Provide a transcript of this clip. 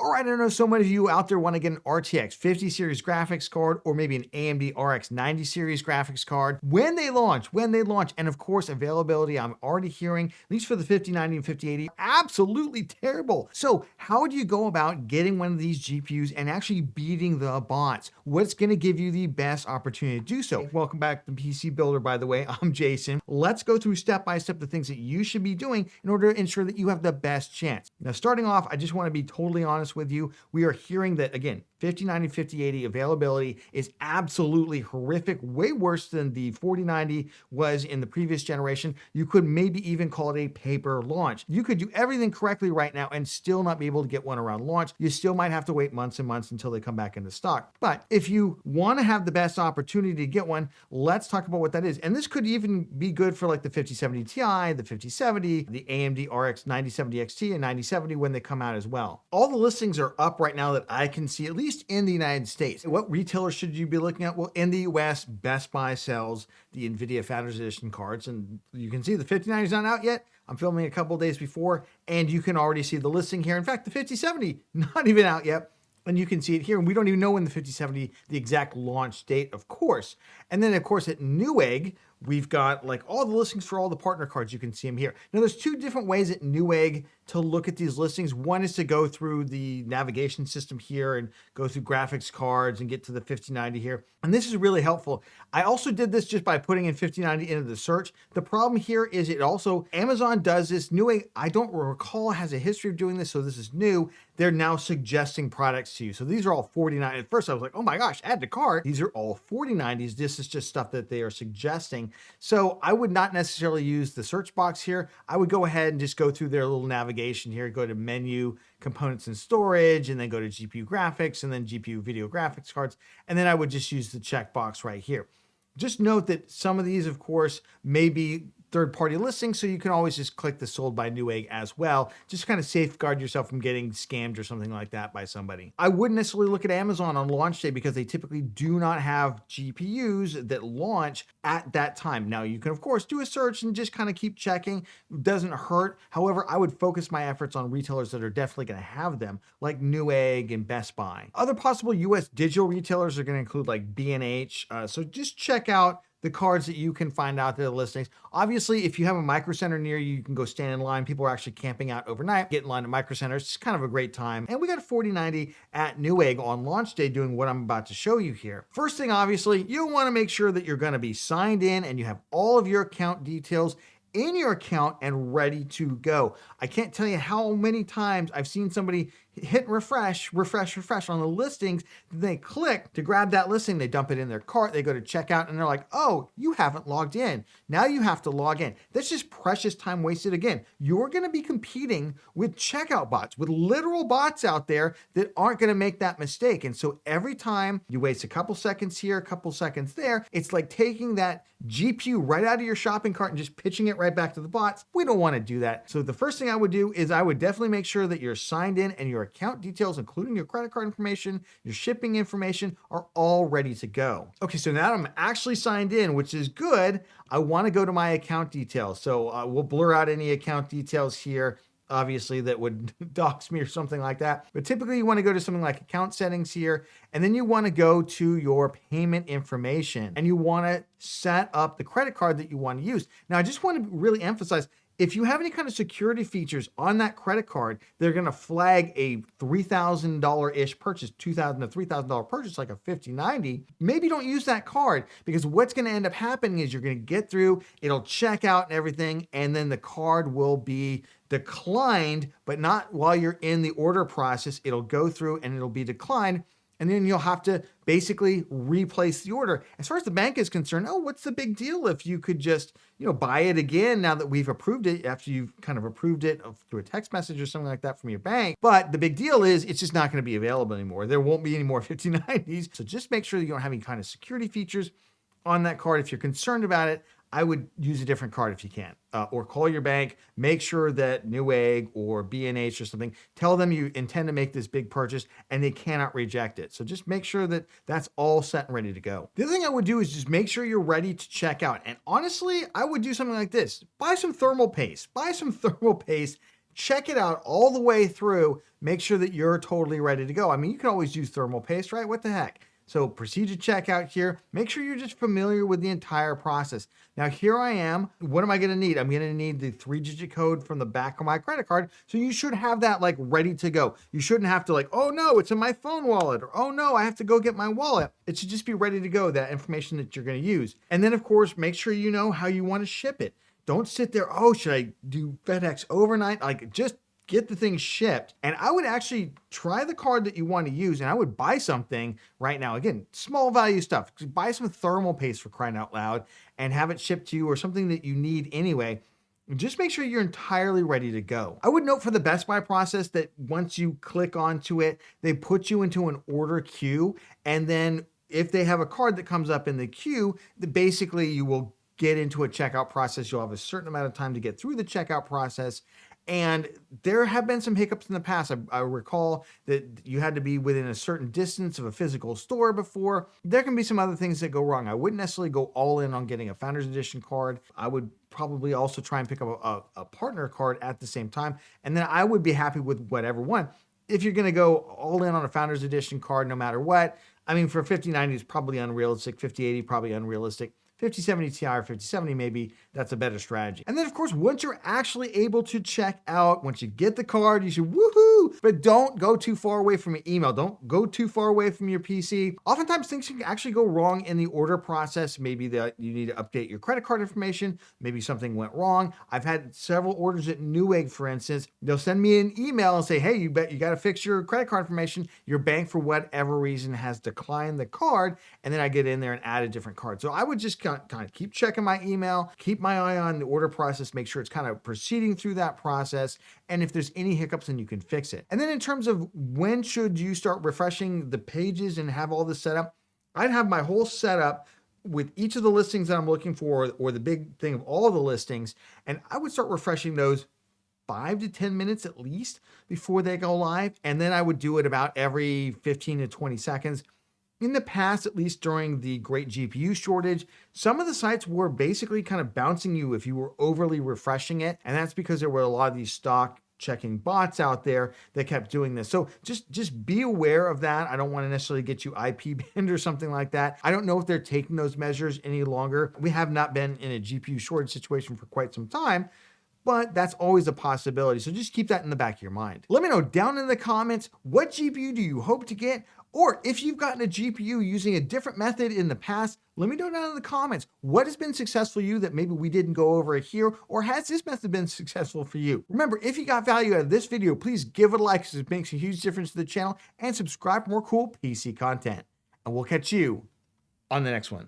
All right, I know so many of you out there want to get an RTX 50 series graphics card or maybe an AMD RX 90 series graphics card. When they launch, and of course availability, I'm already hearing, at least for the 5090 and 5080, absolutely terrible. So how do you go about getting one of these GPUs and actually beating the bots? What's going to give you the best opportunity to do so? Welcome back to PC Builder, by the way. I'm Jason. Let's go through step by step the things that you should be doing in order to ensure that you have the best chance. Now, starting off, I just want to be totally honest with you. We are hearing that, again, 5090, 5080 availability is absolutely horrific, way worse than the 4090 was in the previous generation. You could maybe even call it a paper launch. You could do everything correctly right now and still not be able to get one around launch. You still might have to wait months and months until they come back into stock. But if you want to have the best opportunity to get one, let's talk about what that is. And this could even be good for like the 5070 Ti, the 5070, the AMD RX 9070 XT and 9070 when they come out as well. All the listings are up right now that I can see, at least in the United States. What retailers should you be looking at? Well, in the US, Best Buy sells the NVIDIA Founders Edition cards, and you can see the 5090 is not out yet. I'm filming a couple days before, and you can already see the listing here. In fact, the 5070, not even out yet. And you can see it here. And we don't even know when the 5070, the exact launch date, of course. And then, of course, at Newegg, we've got like all the listings for all the partner cards. You can see them here. Now, there's two different ways at Newegg to look at these listings. One is to go through the navigation system here and go through graphics cards and get to the 5090 here. And this is really helpful. I also did this just by putting in 5090 into the search. The problem here is it also, Amazon does this. Newegg, I don't recall, has a history of doing this, so this is new. They're now suggesting products to you. So these are all 49. At first I was like, oh my gosh, add to cart. These are all 4090s. This is just stuff that they are suggesting. So I would not necessarily use the search box here. I would go ahead and just go through their little navigation here, go to menu, components and storage, and then go to GPU graphics and then GPU video graphics cards. And then I would just use the checkbox right here. Just note that some of these, of course, may be third-party listings, so you can always just click the sold by Newegg as well. Just kind of safeguard yourself from getting scammed or something like that by somebody. I wouldn't necessarily look at Amazon on launch day because they typically do not have GPUs that launch at that time. Now, you can, of course, do a search and just kind of keep checking. It doesn't hurt. However, I would focus my efforts on retailers that are definitely going to have them, like Newegg and Best Buy. Other possible US digital retailers are going to include like B&H. So just check out the cards that you can find out there, the listings. Obviously, if you have a Micro Center near you, you can go stand in line. People are actually camping out overnight, get in line at Micro Centers. It's kind of a great time. And we got a 4090 at Newegg on launch day doing what I'm about to show you here. First thing, obviously, you want to make sure that you're going to be signed in and you have all of your account details in your account and ready to go. I can't tell you how many times I've seen somebody hit refresh on the listings. They click to grab that listing, they dump it in their cart, they go to checkout, and they're like, oh, you haven't logged in. Now you have to log in. That's just precious time wasted. Again, you're gonna be competing with checkout bots, with literal bots out there that aren't gonna make that mistake. And so every time you waste a couple seconds here, a couple seconds there, it's like taking that GPU right out of your shopping cart and just pitching it right back to the bots. We don't wanna do that. So the first thing I would do is I would definitely make sure that you're signed in and your account details, including your credit card information, your shipping information, are all ready to go. Okay, so now I'm actually signed in, which is good. I want to go to my account details. So we'll blur out any account details here, obviously, that would dox me or something like that. But typically you want to go to something like account settings here, and then you want to go to your payment information and you want to set up the credit card that you want to use. Now, I just want to really emphasize, if you have any kind of security features on that credit card, they're going to flag a $3,000-ish purchase, $2,000 to $3,000 purchase, like a 5090. Maybe don't use that card, because what's going to end up happening is you're going to get through, it'll check out and everything, and then the card will be declined, but not while you're in the order process. It'll go through and it'll be declined. And then you'll have to basically replace the order. As far as the bank is concerned, oh, what's the big deal if you could just, buy it again now that we've approved it, after you've kind of approved it through a text message or something like that from your bank. But the big deal is it's just not going to be available anymore. There won't be any more 5090s. So just make sure that you don't have any kind of security features on that card. If you're concerned about it, I would use a different card if you can, or call your bank, make sure that Newegg or B&H or something, tell them you intend to make this big purchase and they cannot reject it. So just make sure that that's all set and ready to go. The other thing I would do is just make sure you're ready to check out. And honestly, I would do something like this. Buy some thermal paste. check it out all the way through. Make sure that you're totally ready to go. I mean, you can always use thermal paste, right? What the heck? So proceed to checkout here. Make sure you're just familiar with the entire process. Now here I am. What am I gonna need? I'm gonna need the 3-digit code from the back of my credit card. So you should have that like ready to go. You shouldn't have to like, oh no, it's in my phone wallet, or oh no, I have to go get my wallet. It should just be ready to go, that information that you're gonna use. And then of course, make sure you know how you wanna ship it. Don't sit there, oh, should I do FedEx overnight? Like just get the thing shipped. And I would actually try the card that you want to use, and I would buy something right now. Again, small value stuff. Buy some thermal paste, for crying out loud, and have it shipped to you, or something that you need anyway. Just make sure you're entirely ready to go. I would note for the Best Buy process that once you click onto it, they put you into an order queue. And then if they have a card that comes up in the queue, then basically you will get into a checkout process. You'll have a certain amount of time to get through the checkout process. And there have been some hiccups in the past. I recall that you had to be within a certain distance of a physical store before. There can be some other things that go wrong. I wouldn't necessarily go all in on getting a Founders Edition card. I would probably also try and pick up a partner card at the same time. And then I would be happy with whatever one. If you're going to go all in on a Founders Edition card, no matter what, I mean, for 5090 is probably unrealistic. 5080 probably unrealistic. 5070 Ti or 5070, maybe that's a better strategy. And then of course, once you're actually able to check out, once you get the card, you should woohoo, but don't go too far away from your email. Don't go too far away from your PC. Oftentimes things can actually go wrong in the order process. Maybe that you need to update your credit card information. Maybe something went wrong. I've had several orders at Newegg, for instance. They'll send me an email and say, hey, you got to fix your credit card information. Your bank, for whatever reason, has declined the card. And then I get in there and add a different card. So I would just kind of keep checking my email, keep my eye on the order process, make sure it's kind of proceeding through that process. And if there's any hiccups, then you can fix it. And then in terms of when should you start refreshing the pages and have all this set up, I'd have my whole setup with each of the listings that I'm looking for, or the big thing of all the listings. And I would start refreshing those 5 to 10 minutes at least before they go live. And then I would do it about every 15 to 20 seconds. In the past, at least during the great GPU shortage, some of the sites were basically kind of bouncing you if you were overly refreshing it. And that's because there were a lot of these stock checking bots out there that kept doing this. So just be aware of that. I don't want to necessarily get you IP banned or something like that. I don't know if they're taking those measures any longer. We have not been in a GPU shortage situation for quite some time, but that's always a possibility. So just keep that in the back of your mind. Let me know down in the comments, what GPU do you hope to get? Or if you've gotten a GPU using a different method in the past, let me know down in the comments. What has been successful for you that maybe we didn't go over here? Or has this method been successful for you? Remember, if you got value out of this video, please give it a like, because it makes a huge difference to the channel, and subscribe for more cool PC content. And we'll catch you on the next one.